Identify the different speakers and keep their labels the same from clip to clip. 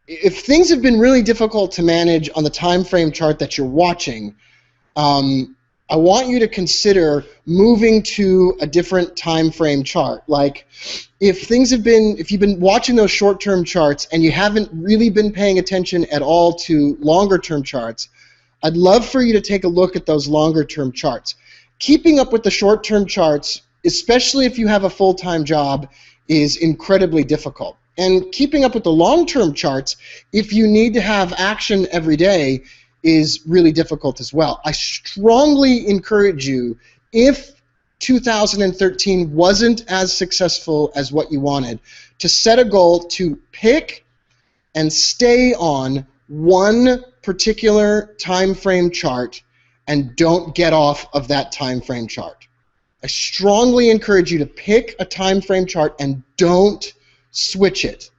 Speaker 1: if things have been really difficult to manage on the time frame chart that you're watching, I want you to consider moving to a different time frame chart. Like, if you've been watching those short-term charts and you haven't really been paying attention at all to longer-term charts, I'd love for you to take a look at those longer-term charts. Keeping up with the short-term charts, especially if you have a full-time job, is incredibly difficult. And keeping up with the long-term charts, if you need to have action every day, is really difficult as well. I strongly encourage you, if 2013 wasn't as successful as what you wanted, to set a goal to pick and stay on one particular time frame chart and don't get off of that time frame chart. I strongly encourage you to pick a time frame chart and don't switch it.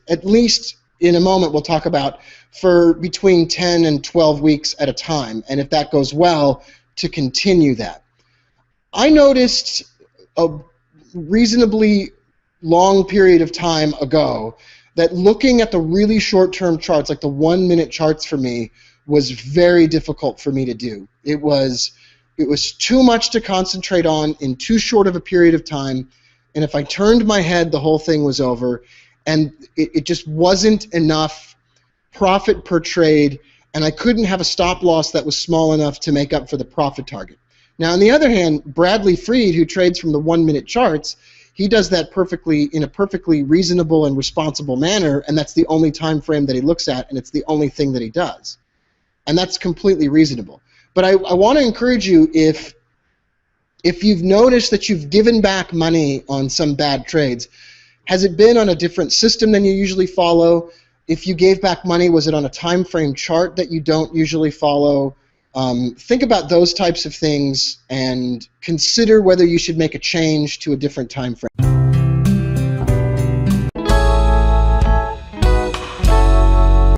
Speaker 1: At least in a moment we'll talk about for between 10 and 12 weeks at a time, and if that goes well, to continue that. I noticed a reasonably long period of time ago that looking at the really short-term charts, like the 1-minute charts for me, was very difficult for me to do. It was too much to concentrate on in too short of a period of time, and if I turned my head, the whole thing was over, and it just wasn't enough profit per trade, and I couldn't have a stop loss that was small enough to make up for the profit target. Now, on the other hand, Bradley Freed, who trades from the 1-minute charts, he does that perfectly in a perfectly reasonable and responsible manner, and that's the only time frame that he looks at, and it's the only thing that he does. And that's completely reasonable. But I want to encourage you, if you've noticed that you've given back money on some bad trades, has it been on a different system than you usually follow? If you gave back money, was it on a time frame chart that you don't usually follow? Think about those types of things and consider whether you should make a change to a different time frame.